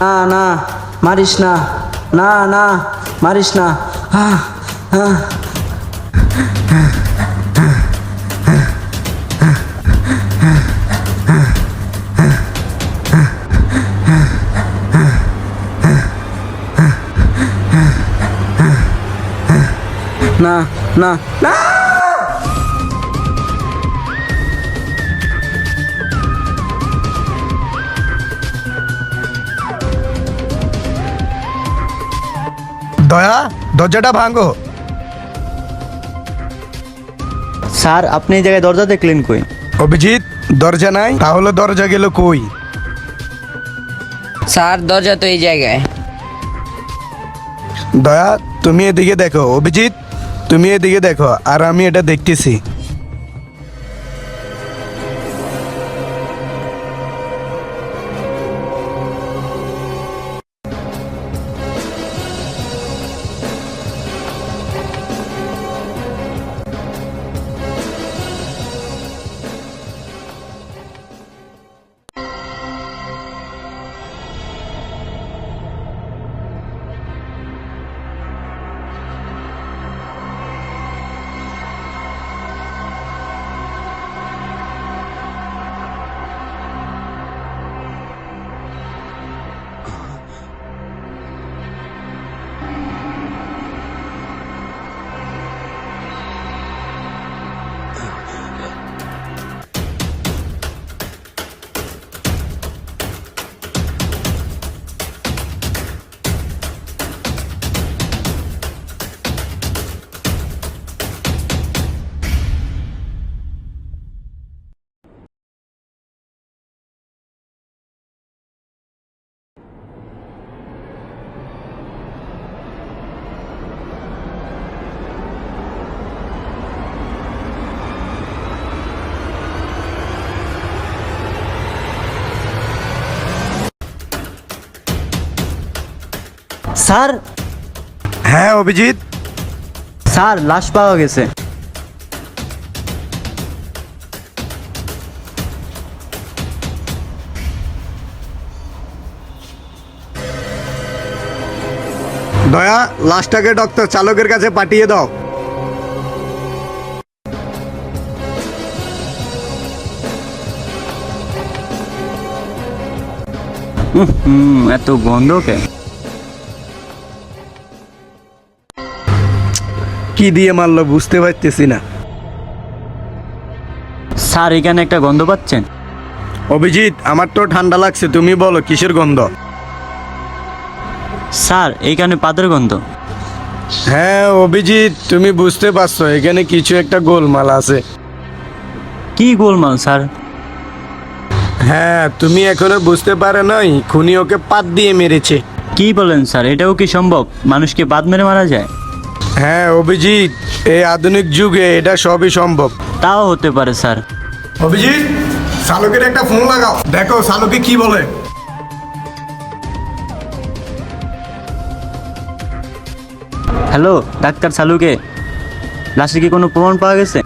না না, মারিস না, না না, মারিস না। আহ, আহ। না না না, দয়া, দরজাটা ভাঙো। স্যার আপনি এই জায়গায় দরজা দেখলেন কই? অভিজিৎ, দরজা নাই, তাহলে দরজা গেল কই? স্যার দরজা তো এই জায়গায়। দয়া, তুমি এদিকে দেখো। অভিজিৎ, তুমি এদিকে দেখো, আর আমি এটা দেখতেছি। স্যার, হ্যাঁ অভিজিৎ, স্যার লাশ পাওয়া গেছে। দয়া, লাশটাকে ডক্টর চালকের কাছে পাঠিয়ে দাও। এত গন্ধ কে? কি দিয়ে মারলো বুঝতে পারতেছি না। স্যার এখানে একটা গন্ধ পাচ্ছেন? অভিজিৎ, আমার তো ঠান্ডা লাগছে, তুমি বলো কিসের গন্ধ? স্যার এইখানে পাদের গন্ধ। হ্যাঁ অভিজিৎ, তুমি বুঝতে পারছো এখানে কিছু একটা গোলমাল আছে। কি গোলমাল স্যার? হ্যাঁ, তুমি এখনো বুঝতে পারো নাই, খুনি ওকে পাত দিয়ে মেরেছে। কি বলেন স্যার, এটাও কি সম্ভব? মানুষকে বাদ মেরে মারা যায়? হ্যাঁ অভিজিৎ, এই আধুনিক যুগে এটা সবই সম্ভব। তাও হতে পারে স্যার। অভিজিৎ, শালুকের একটা ফোন লাগাও, দেখো শালুকে কি বলে। হ্যালো ডাক্তার সালুকে, লাশে কি কোনো প্রমাণ পাওয়া গেছে?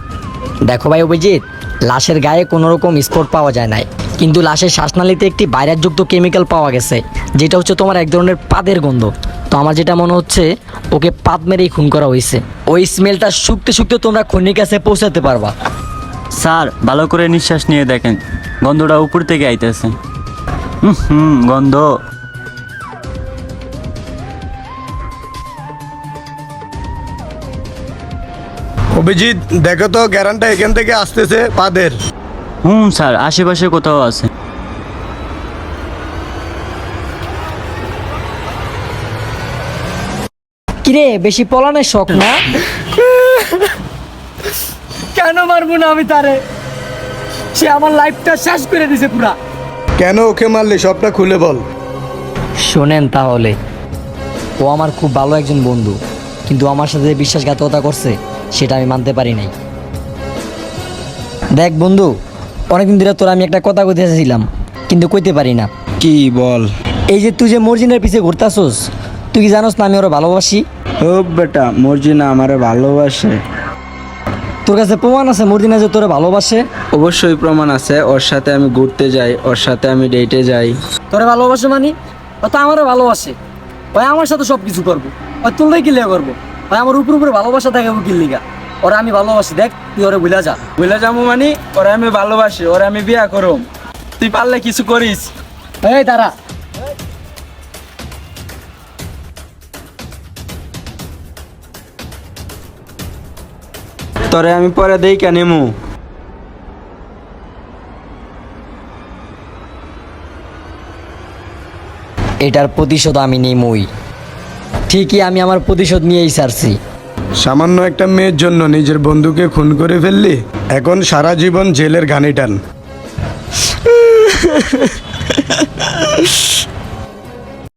দেখো ভাই অভিজিৎ, লাশের গায়ে কোনো রকম স্পট পাওয়া যায় নাই, কিন্তু লাশের শ্বাসনালীতে একটি ভাইরাসযুক্ত কেমিক্যাল পাওয়া গেছে, যেটা হচ্ছে তোমার এক ধরনের পাদের গন্ধ। তো আমার যেটা মনে হচ্ছে ওকে পাত মেরেই খুন করা হয়েছে। ওই স্মেলটা শুকতে শুকতে তোমরা খুনির কাছে পৌঁছাতে পারবা। স্যার ভালো করে নিঃশ্বাস নিয়ে দেখেন, গন্ধটা উপর থেকে আইতেছে। গন্ধ। অভিজিৎ, দেখো তো গ্যারানটা এখান থেকে আসতেছে পাদের। স্যার আশেপাশে কোথাও আছে। কিরে, বেশি পলানের শখ না? কেন মারবো না আমি তারে? সে আমার লাইফটা শেষ করে দিছে পুরা। কেন ওকে মারলে সবটা খুলে বল। শোনেন তাহলে, ও আমার খুব ভালো একজন বন্ধু, কিন্তু আমার সাথে যে বিশ্বাসঘাতকতা করছে সেটা আমি মানতে পারি নাই। দেখ বন্ধু, অনেকদিন ধরে তোর আমি একটা কথা কইতে চাইছিলাম, কিন্তু কইতে পারি না। কি বল? এই যে তুই যে মর্জিনার পিছে ঘুরতাছস, তুই কি জানোস না আমি ওরা ভালোবাসি? ও বেটা, মর্জিনা আমারে ভালোবাসে। তোর কাছে প্রমাণ আছে মর্জিনা যে তোরে ভালোবাসে? অবশ্যই প্রমাণ আছে, ওর সাথে আমি ঘুরতে যাই, ওর সাথে আমি ডেটে যাই। তোরে ভালোবাসে মানে? ও তো আমারও ভালোবাসে, ওই আমার সাথে সব কিছু করবো, ওই তুললেই কিলিয়া করবো, ওই আমার উপর উপরে ভালোবাসা দেখাবো কিল্লিগা। ওরা আমি ভালোবাসি, দেখ তুই ওরে ভুলা যা। বুঝলে যাবো মানে ওরে আমি ভালোবাসি, ওরে আমি বিয়া করম, তুই পারলে কিছু করিস। এই তারা তোরে আমি পরে দেই কেন নেমু। এটার প্রতিশোধ আমি নিমই। ঠিকই, আমি আমার প্রতিশোধ নিয়েই ছাড়ছি। সামান্য একটা মেয়ের জন্য নিজের বন্ধুকে খুন করে ফেললি, এখন সারা জীবন জেলের ঘানি টান।